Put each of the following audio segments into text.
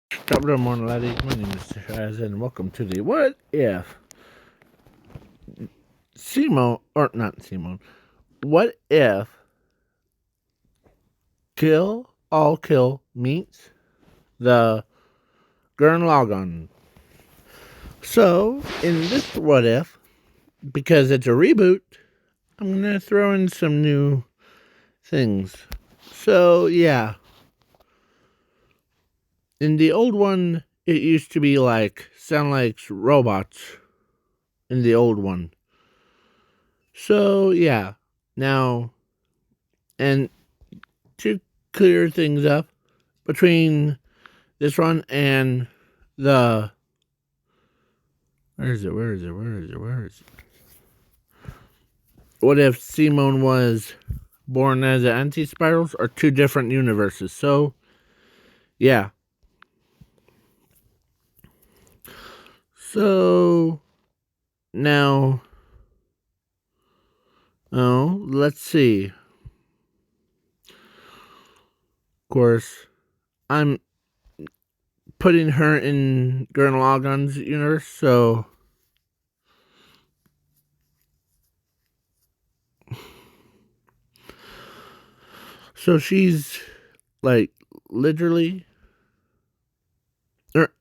Top of the morning, ladies. My name is Shaz, and welcome to the What If Simone, or not Simone, What If Kill meets the gurren lagann. So, in this What If, because it's a reboot, I'm going to throw in some new things. So, yeah. In the old one, it used to be sound like robots in the old one. So, yeah. Now, and to clear things up between this one and the where is it? What if Simone was born as an anti-spirals are two different universes? So yeah. So now let's see. Of course, I'm putting her in Gurren Lagann's universe, so she's like literally, or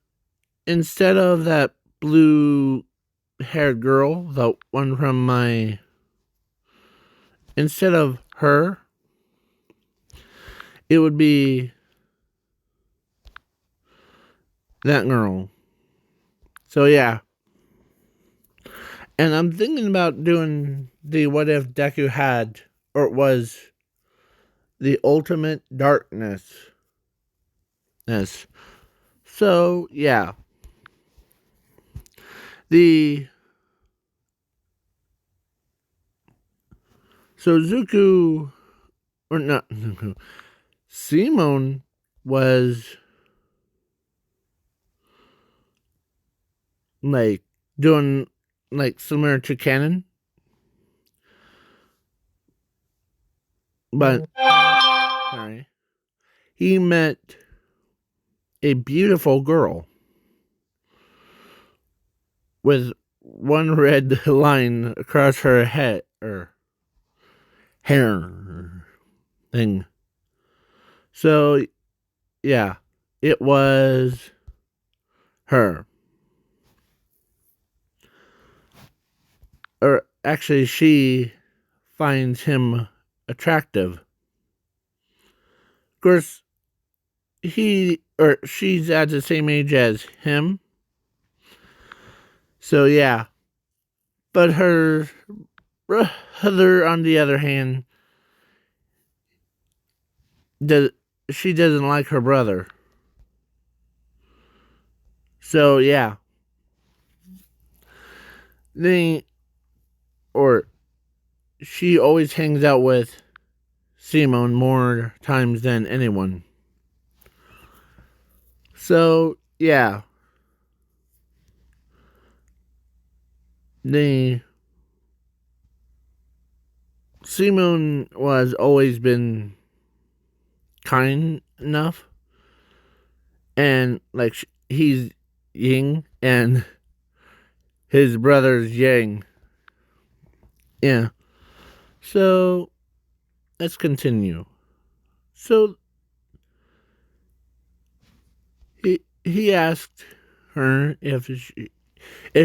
instead of that blue haired girl, the one from instead of her, it would be that girl. So yeah. And I'm thinking about doing the What If Deku had, or it was the Ultimate Darkness. Yes. So yeah. The So Zuko, or not Zuko, Simone was like doing like similar to canon, but sorry, he met a beautiful girl with one red line across her head or hair thing. So yeah, it was her. Or actually, she finds him attractive. Of course, he or she's at the same age as him. So yeah, but her brother, on the other hand, does she doesn't like her brother. So yeah, they or she always hangs out with Simone more times than anyone. So yeah, the Simone was always been kind enough, and like he's Ying and his brother's Yang. Yeah. So let's continue. So he asked her if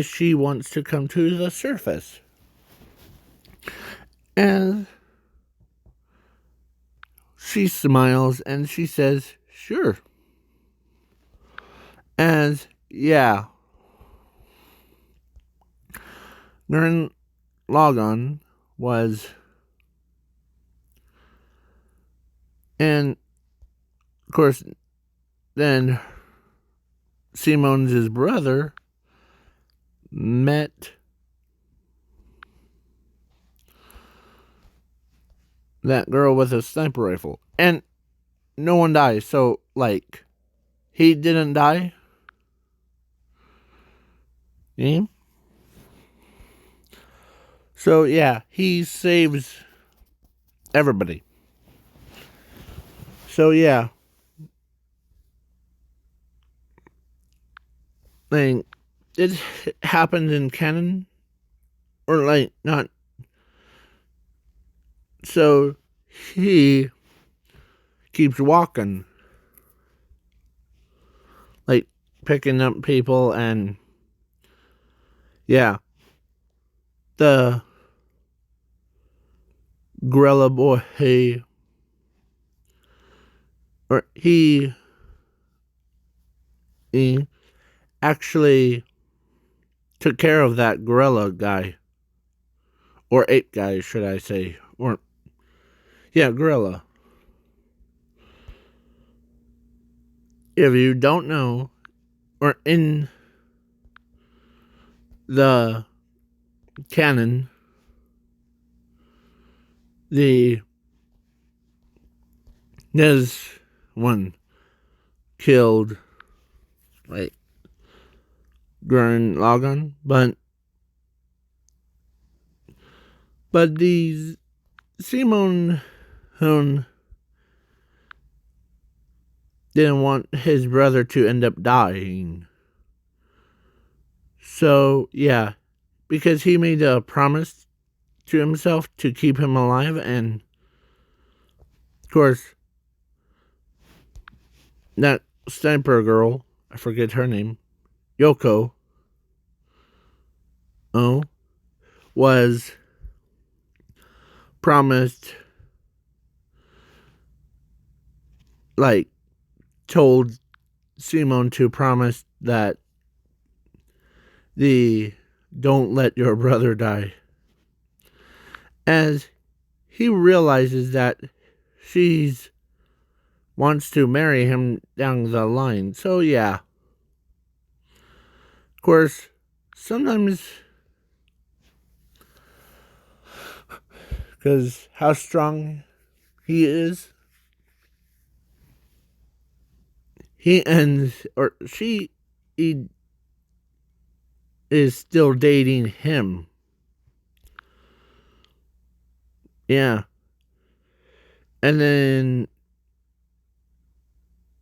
she wants to come to the surface, and she smiles and she says, "Sure." As yeah, Gurren Lagann was, and of course, then Simone's brother met that girl with a sniper rifle, and no one dies. So like, he didn't die. Yeah. So yeah, he saves everybody. So yeah, like it happened in canon, or like not. So he keeps walking, like picking up people, and yeah, the gorilla boy, he actually took care of that gorilla guy, or ape guy, should I say, or yeah, gorilla. If you don't know, or in the canon, the this one killed like gurren lagann, but the Simon Hoon didn't want his brother to end up dying. So yeah, because he made a promise to himself to keep him alive, and of course that sniper girl, I forget her name, Yoko, oh, was promised, like, told Simon to promise that the don't let your brother die. As he realizes that she's wants to marry him down the line. So yeah. Of course, sometimes because how strong he is, he ends, or he is still dating him. Yeah. And then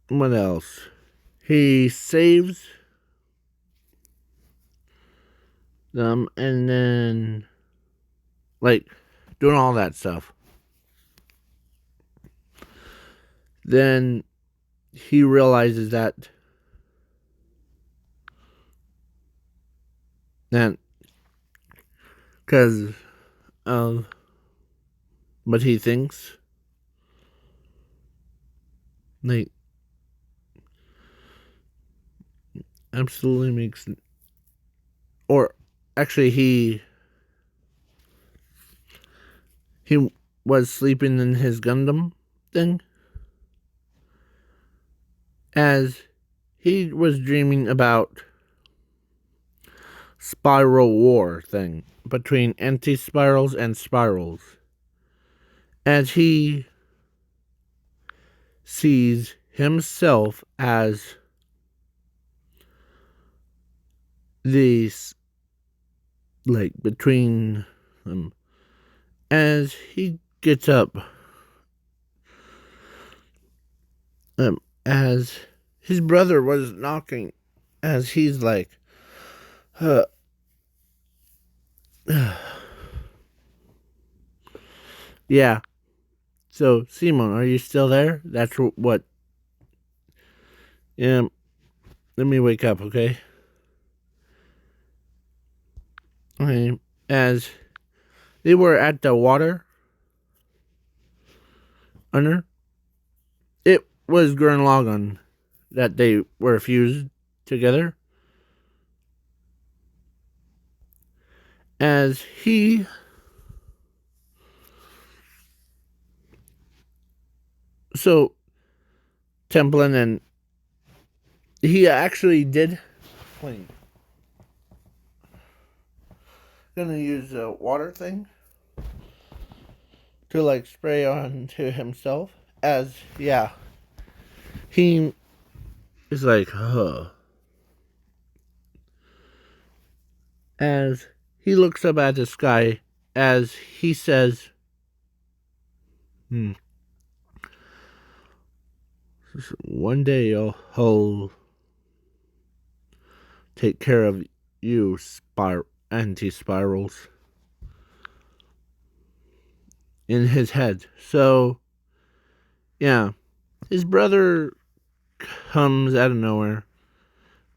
what else? He saves them, and then like doing all that stuff. Then he realizes that because of what he thinks, like, absolutely makes, or actually he was sleeping in his Gundam thing, as he was dreaming about spiral war thing between anti-spirals and spirals, as he sees himself as these, like, between them, as he gets up, as his brother was knocking, as he's like, uh, yeah. So Simon, are you still there? That's what. Yeah. Let me wake up, okay? Okay. As they were at the water under, it was Gurren Lagann that they were fused together. As he so Templin, and he actually did clean. Gonna use a water thing to like spray onto himself. As yeah, he is like, as he looks up at the sky, as he says, one day I'll take care of you, anti-spirals, in his head. So, yeah, his brother comes out of nowhere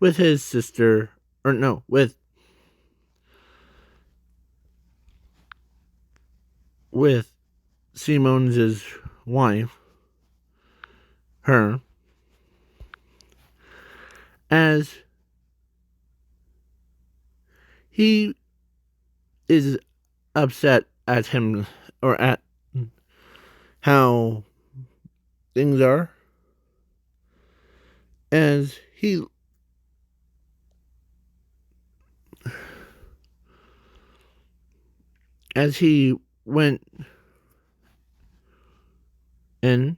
with his sister, or no, with Simone's wife, her, as he is upset at him, or at how things are, as he went in,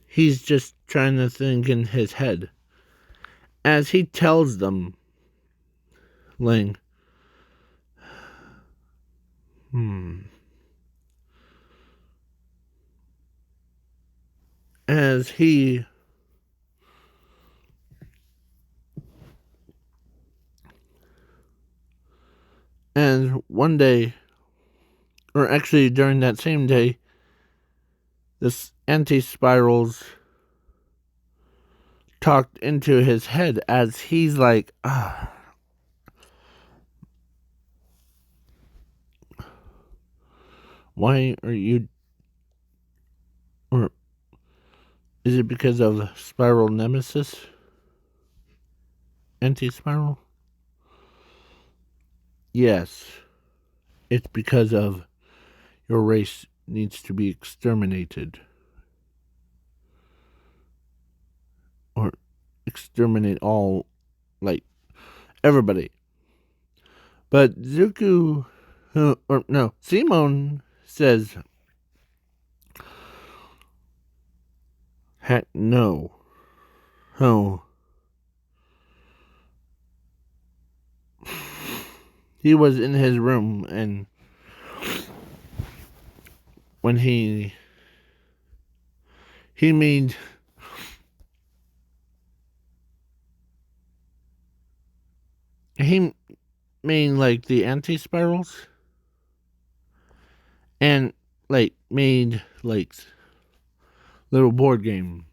he's just trying to think in his head. As he tells them, Ling, as he and one day, or actually during that same day, this anti-spirals talked into his head as he's like, why are you, or is it because of spiral nemesis? Anti-spiral? Yes, it's because of your race needs to be exterminated. Or exterminate all, like, everybody. But Zuko, or no, Simone says, heck no. Oh. He was in his room, and when he made like the anti-spirals, and like made like little board game.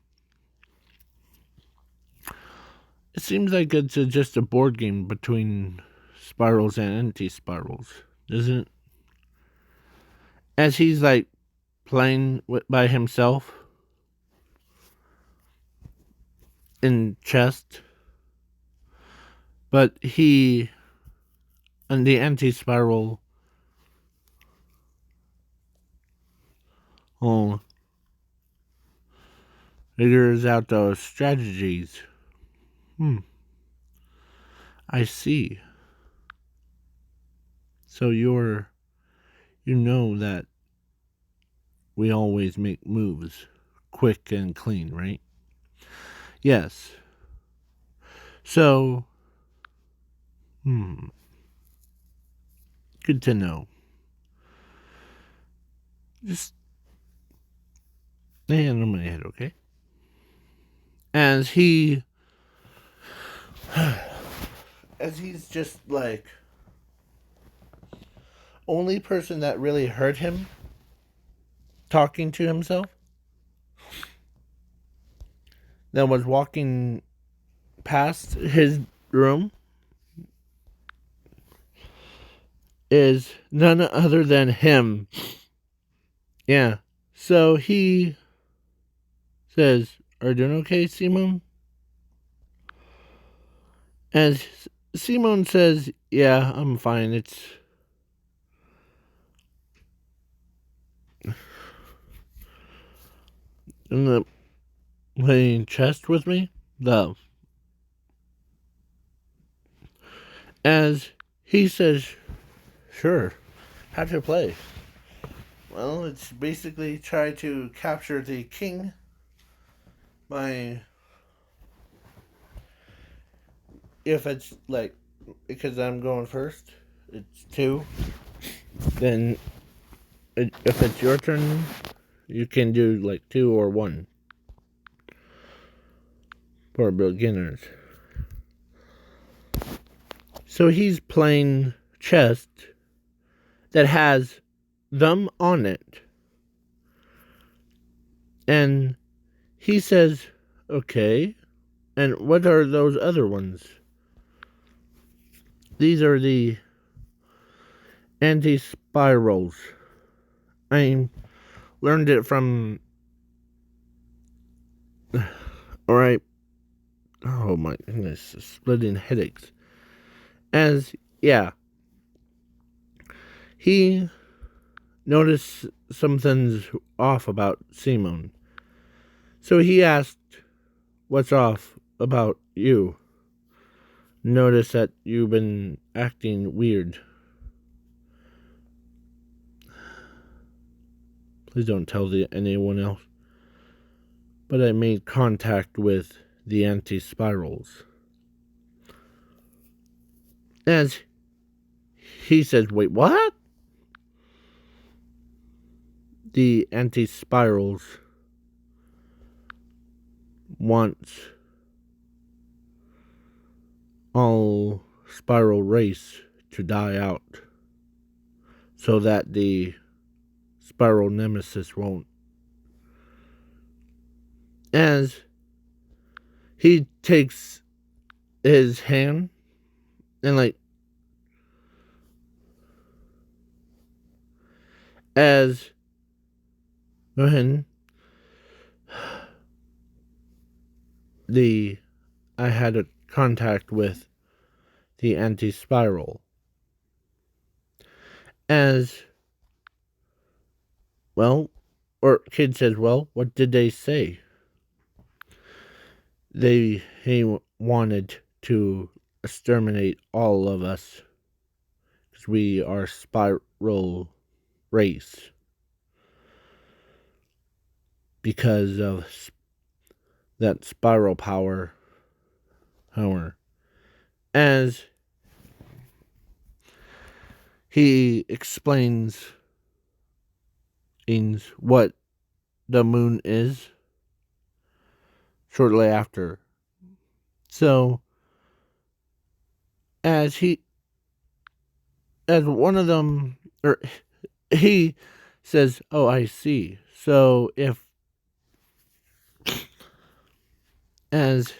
It seems like it's just a board game between spirals and anti-spirals, doesn't it? As he's like playing by himself in chess, but he and the anti-spiral figures out those strategies. I see. So you know that we always make moves quick and clean, right? Yes. So, good to know. Just lay hand on my head, okay? As he's just like, only person that really heard him talking to himself that was walking past his room is none other than him. Yeah. So he says, "Are you doing okay, Simone?" And Simone says, "Yeah, I'm fine. It's in the playing chess with me, love." As he says, "Sure. How to play?" Well, it's basically try to capture the king by, if it's like, because I'm going first, it's 2. Then if it's your turn, you can do like 2 or 1 for beginners. So he's playing chest that has them on it. And he says, okay, and what are those other ones? These are the anti-spirals. I learned it from... Alright. Oh my goodness, splitting headaches. He noticed something's off about Simon. So he asked, what's off about you? Notice that you've been acting weird. Please don't tell anyone else. But I made contact with the anti-spirals. As he says, wait, what? The anti-spirals wants all spiral race to die out so that the spiral nemesis won't. As he takes his hand and as when I had a contact with the anti-spiral. As well, or kid says, well, what did they say? He wanted to exterminate all of us because we are spiral race because of that spiral power. As he explains what the moon is shortly after. So as one of them, or he says, oh, I see. So as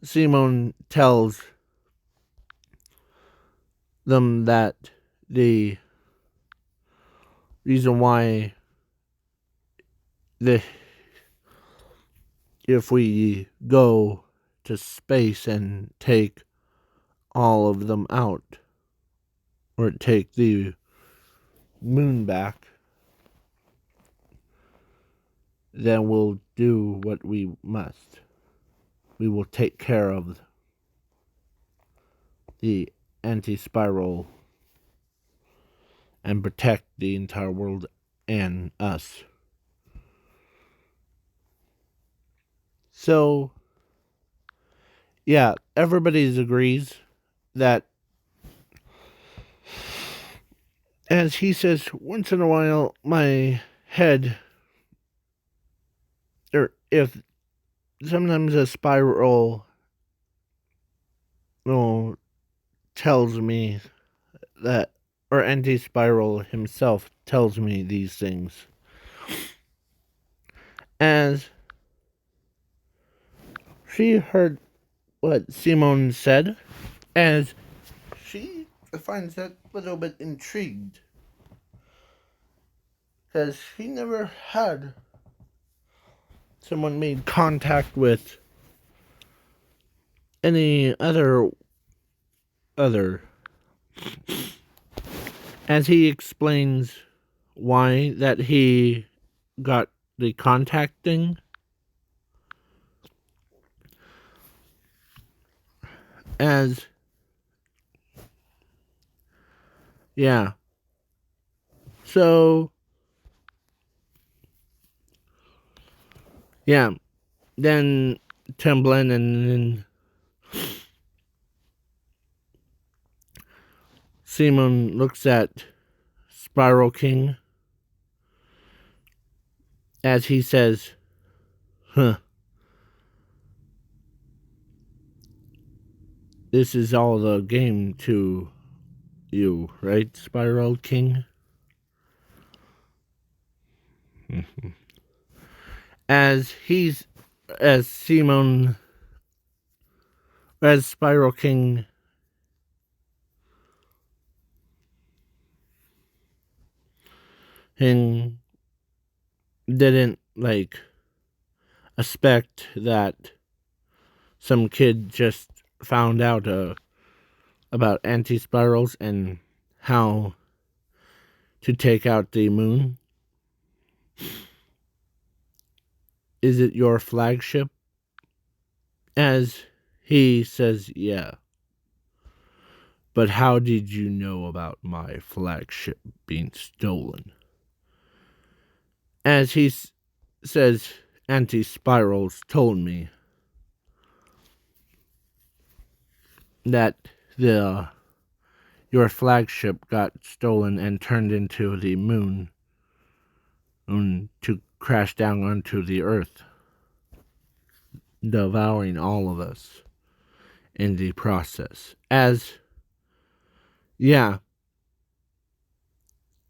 Simon tells them that the reason why if we go to space and take all of them out, or take the moon back, then we'll do what we must. We will take care of the anti-spiral and protect the entire world and us. So, yeah, everybody agrees that, as he says, once in a while, my head, or if sometimes a spiral tells me that, or anti-spiral himself tells me these things. As she heard what Simon said, as she finds that a little bit intrigued, because she never had someone made contact with any other. As he explains why that he got the contact thing, as yeah. So yeah, then Temblin and then Simon looks at Spiral King as he says, huh. this is all the game to you, right, Spiral King? As he's as Simon as Spiral King didn't expect that some kid just found out about anti-spirals and how to take out the moon. Is it your flagship? As he says, yeah. But how did you know about my flagship being stolen? As he says, anti-spirals told me that your flagship got stolen and turned into the moon to crash down onto the earth, devouring all of us in the process. Yeah,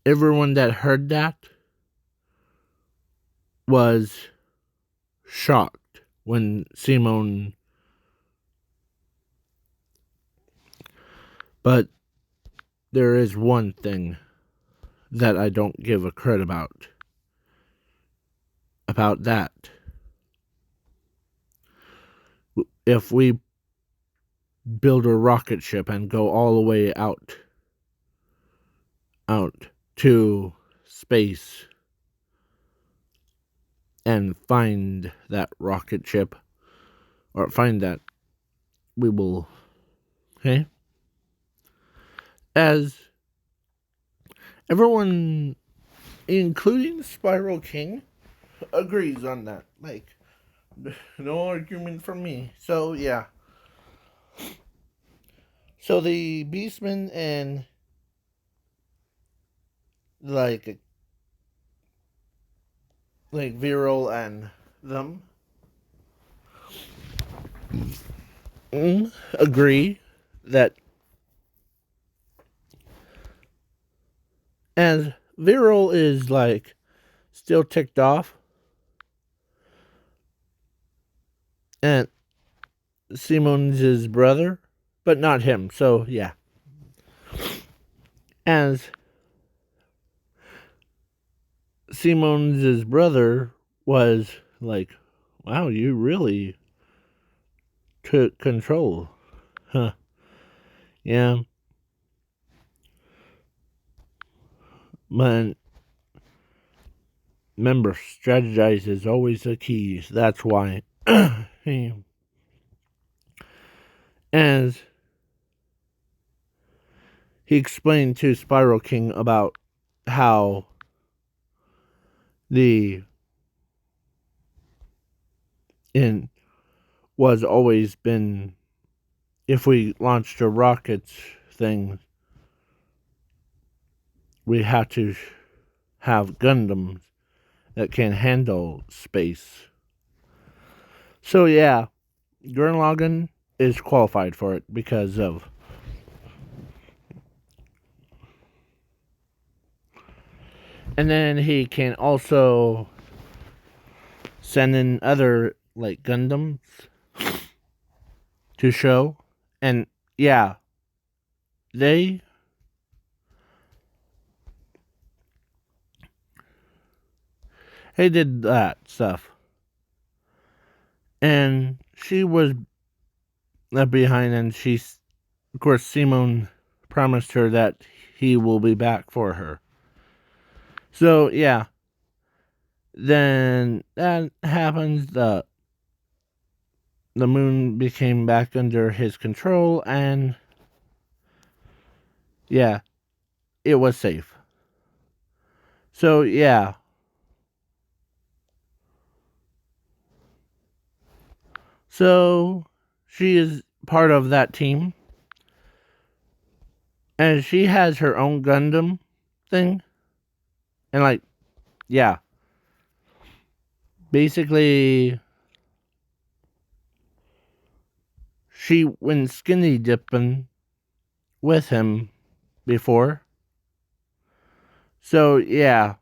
everyone that heard that was shocked when Simone. But there is one thing that I don't give a credit about that. If we build a rocket ship and go all the way out to space and find that rocket ship, or find that, we will, okay? As everyone, including Spiral King, agrees on that. No argument from me. So, yeah. So the Beastmen and like Viral and them agree that as Viral is still ticked off and Simon's brother, but not him. So yeah. As Simon's brother was like, wow, you really took control. Huh. Yeah. But remember, strategize is always the key. That's why. As he explained to Spiral King about how the in was always been, if we launched a rocket thing, we have to have Gundams that can handle space. So yeah, Gurren Lagann is qualified for it because of. And then he can also send in other Gundams to show. And yeah, they did that stuff. And she was left behind, and of course, Simone promised her that he will be back for her. So yeah, then that happens. The moon became back under his control, and yeah, it was safe. So yeah. So she is part of that team. And she has her own Gundam thing. And yeah. Basically, she went skinny dipping with him before. So, yeah.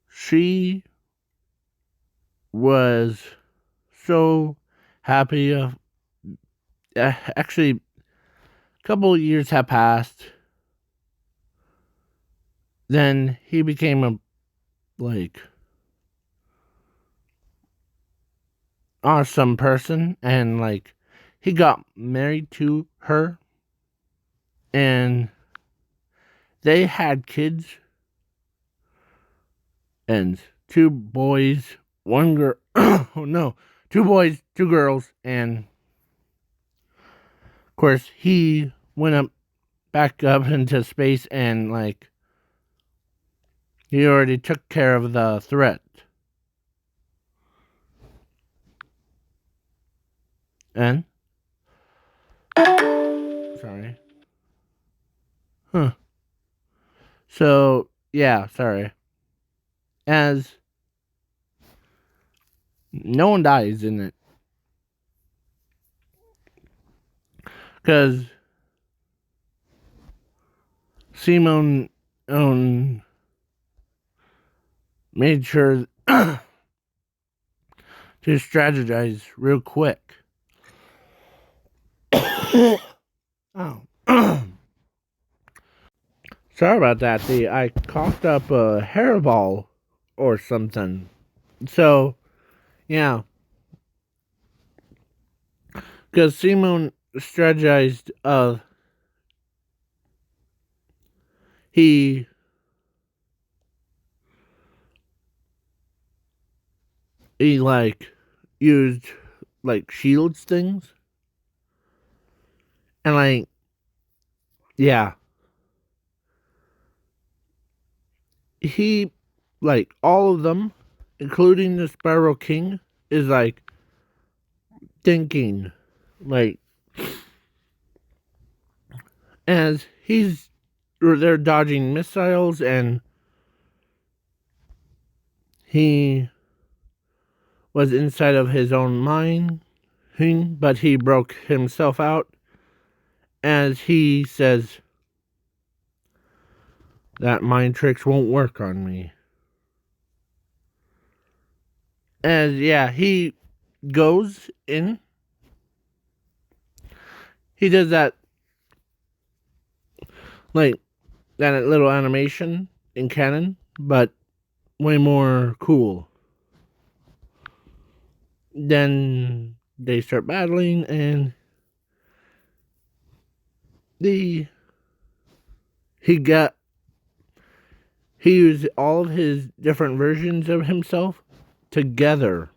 She was so happy. Actually, a couple of years have passed. Then he became a, like, awesome person. And, like, he got married to her. And they had kids. And 2 boys, 1 girl. Oh, no. 2 boys, 2 girls. And, of course, he went back up into space and, like, he already took care of the threat. And? Sorry. Huh. So, yeah, sorry. As no one dies in it. Because Simone made sure to strategize real quick. Oh. Sorry about that. I coughed up a hairball or something. So, yeah. Because Simone strategized he like used like shields things. And like, yeah. He, like, all of them, including the Spiral King, is like thinking, like, as they're dodging missiles, and he was inside of his own mind, but he broke himself out, as he says that mind tricks won't work on me. As, yeah, he goes in, he does that, like, that little animation in canon, but way more cool. Then they start battling, and he used all of his different versions of himself together.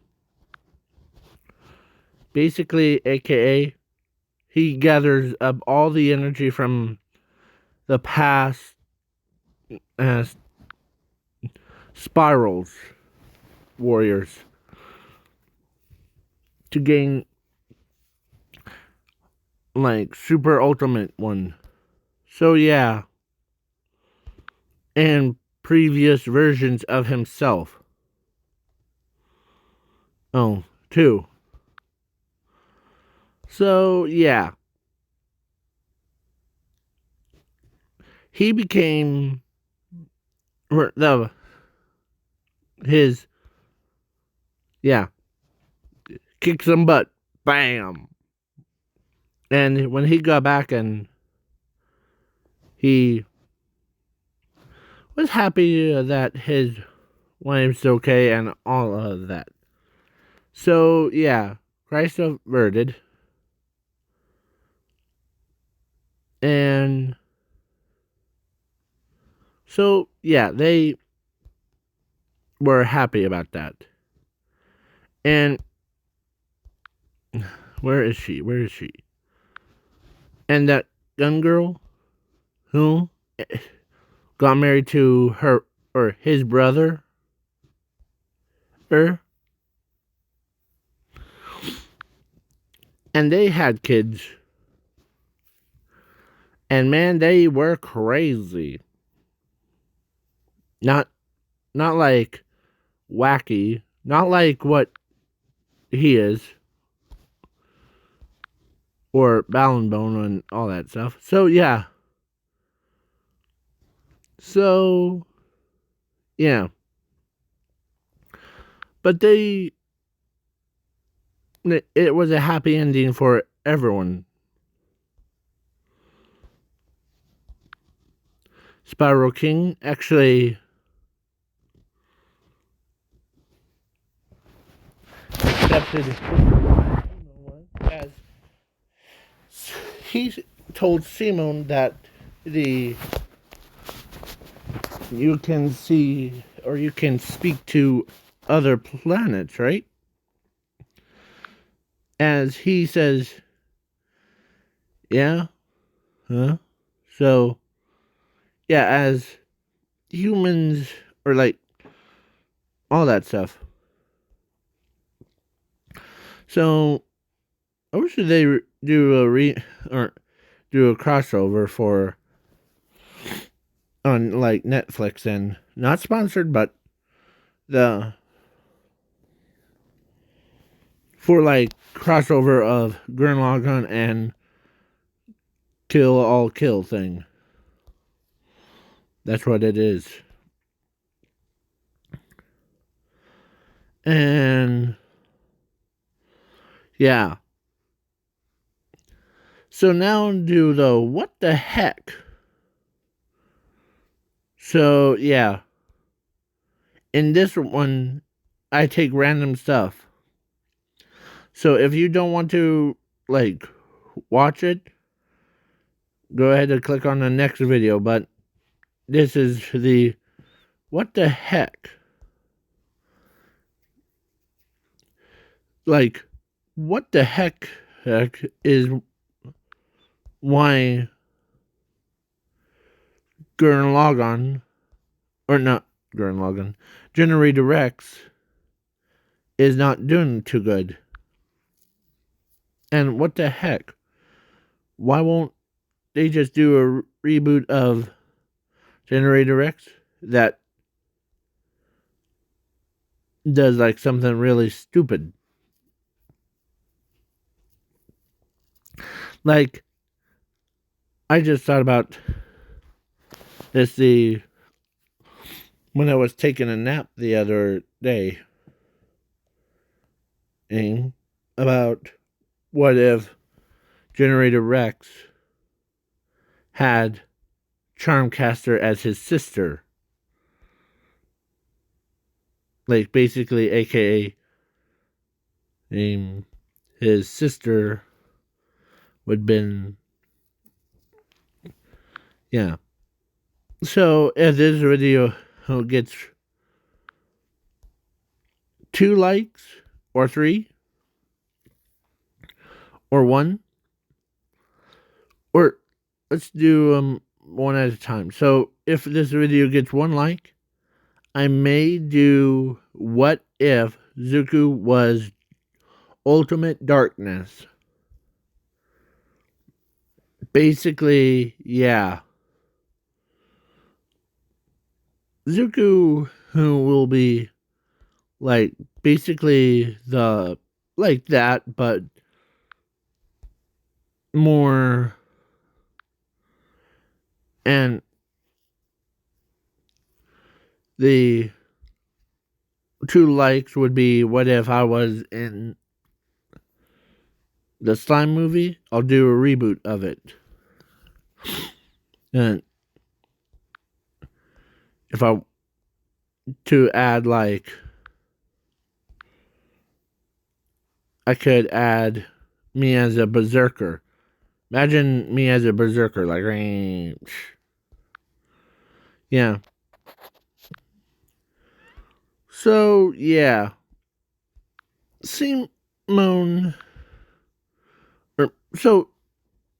Basically, aka, he gathers up all the energy from the past as spirals warriors to gain, like, super ultimate one. So, yeah. And previous versions of himself. Oh, 2. So, yeah. He became kick some butt. Bam. And when he got back, and he was happy that his wife's okay and all of that. So, yeah, Christ averted. And so, yeah, they were happy about that. And where is she? And that young girl who got married to her, or his brother, and they had kids. And man, they were crazy. Not like wacky, not like what he is, or Ballon Bone and all that stuff. So yeah. So yeah. But it was a happy ending for everyone. Spiral King actually accepted as he told Simon that the you can see or you can speak to other planets, right? As he says, yeah, huh? So, yeah, as humans or like all that stuff. So, I wish they do or do a crossover for on like Netflix and not sponsored, but the for like crossover of Gurren Lagann and Kill All Kill thing. That's what it is. And yeah. So now do the what the heck? So yeah. In this one, I take random stuff. So if you don't want to like watch it, go ahead and click on the next video. But this is the what the heck? Like, what the heck is why Gurren Lagann, or not Gurren Lagann, Generator Rex is not doing too good. And what the heck? Why won't they just do a reboot of Generator X that does like something really stupid? Like, I just thought about this when I was taking a nap the other day, about what if Generator Rex had Charmcaster as his sister, like basically, aka, his sister would been, yeah. So if this video gets 2 likes or 3 or 1, or let's do one at a time. So if this video gets 1 like, I may do what if Zuko was ultimate darkness. Basically, yeah. Zuko who will be like basically the like that, but more, and the 2 likes would be what if I was in the slime movie. I'll do a reboot of it. And if I to add like, I could add me as a berserker. Imagine me as a berserker, like, yeah. So yeah, Simone, so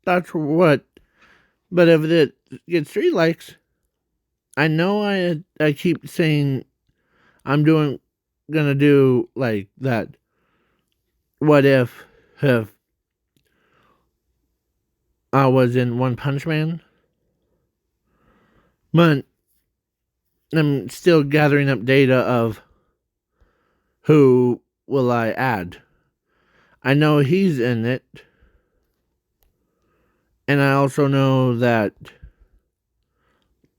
that's what. But if it gets 3 likes, I know I keep saying I'm gonna do like that. What if I was in One Punch Man? But I'm still gathering up data of who will I add. I know he's in it. And I also know that,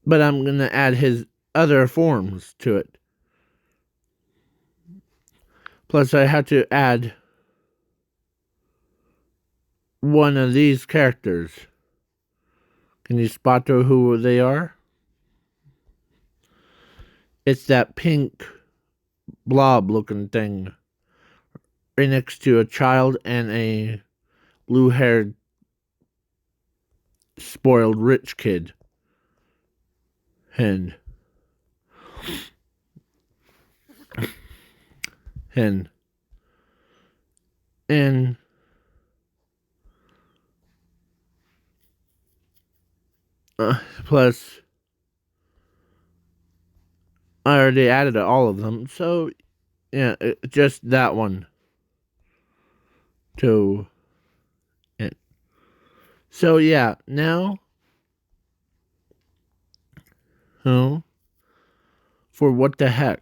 but I'm going to add his other forms to it. Plus, I have to add one of these characters. Can you spot who they are? It's that pink blob looking thing right next to a child and a blue haired spoiled rich kid. Hen. And plus, I already added all of them, so yeah, just that one to it. So yeah, now, oh, for what the heck?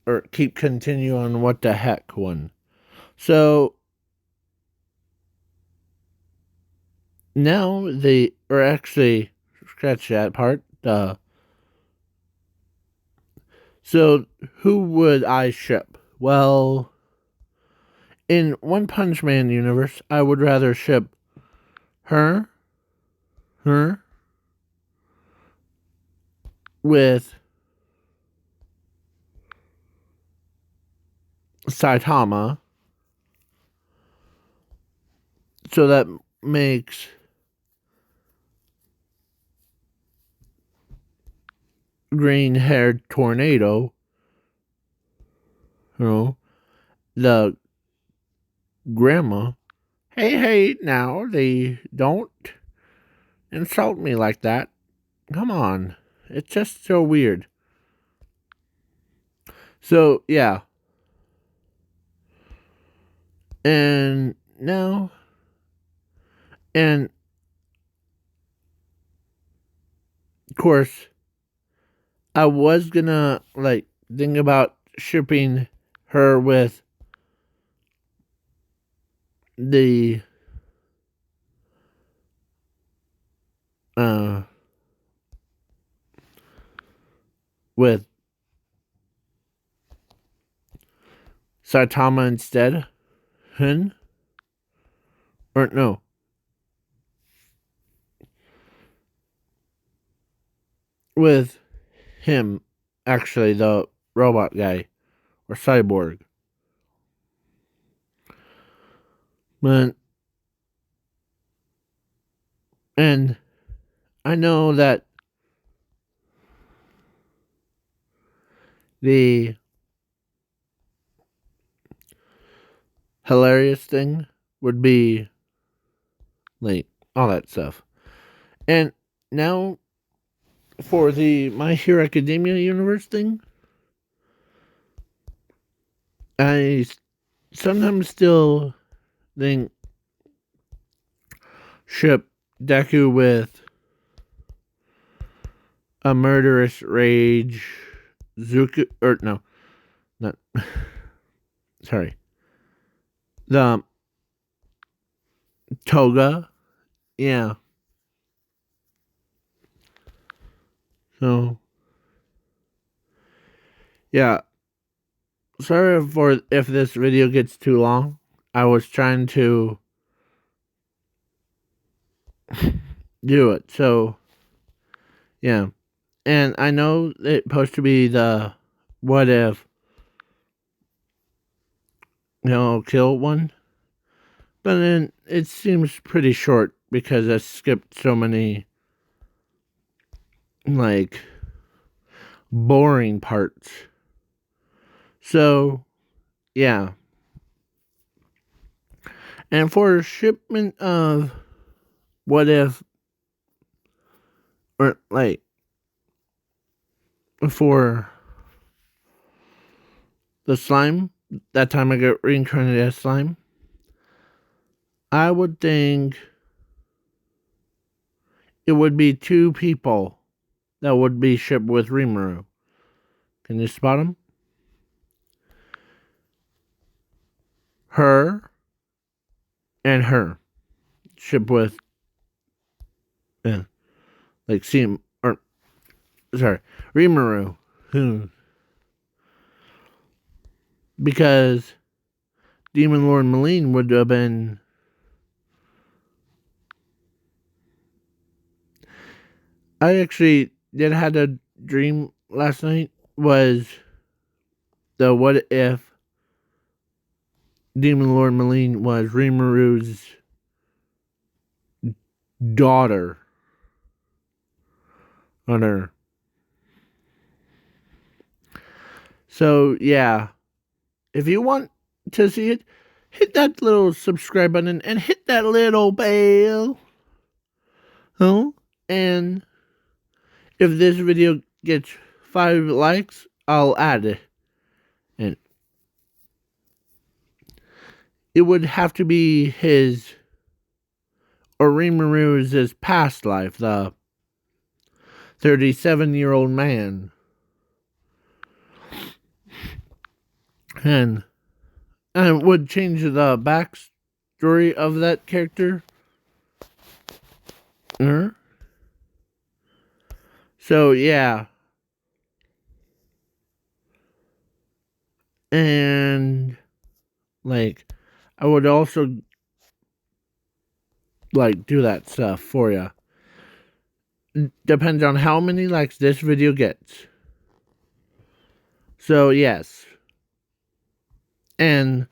Or continue on what the heck one. So now or actually, scratch that part. So who would I ship? Well, in One Punch Man universe, I would rather ship her with Saitama. So that makes green haired tornado, the grandma. Hey, now, they don't insult me like that. Come on. It's just so weird. So, yeah. And now, and of course, I was gonna, think about shipping her with the, with Saitama instead. Or no. With him, actually, the robot guy, or cyborg. But, and I know that the hilarious thing would be all that stuff. And now for the My Hero Academia universe thing, I sometimes still think ship Deku with a murderous rage Zuko, or no, not sorry, the Toga, yeah. So yeah, sorry for if this video gets too long. I was trying to do it, so yeah. And I know it's supposed to be the what if, kill one. But then it seems pretty short because I skipped so many, boring parts. So, yeah. And for shipment of what if, or for the slime, that time I got reincarnated as slime, I would think it would be 2 people that would be shipped with Rimuru. Can you spot them? her and her ship with, like, Rimuru, who, because Demon Lord Maline would have been, I actually did had a dream last night, was the what if Demon Lord Maline was Rimuru's daughter on her. So yeah, if you want to see it, hit that little subscribe button and hit that little bell. Oh, and if this video gets 5 likes, I'll add it. And it would have to be his Orimaru's past life, the 37-year-old man. And I would change the backstory of that character. So, yeah. And, like, I would also, like, do that stuff for you. Depends on how many likes this video gets. So, yes. And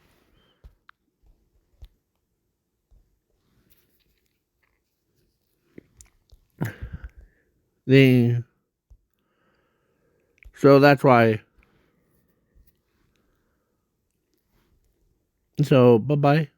so that's why. So, bye-bye.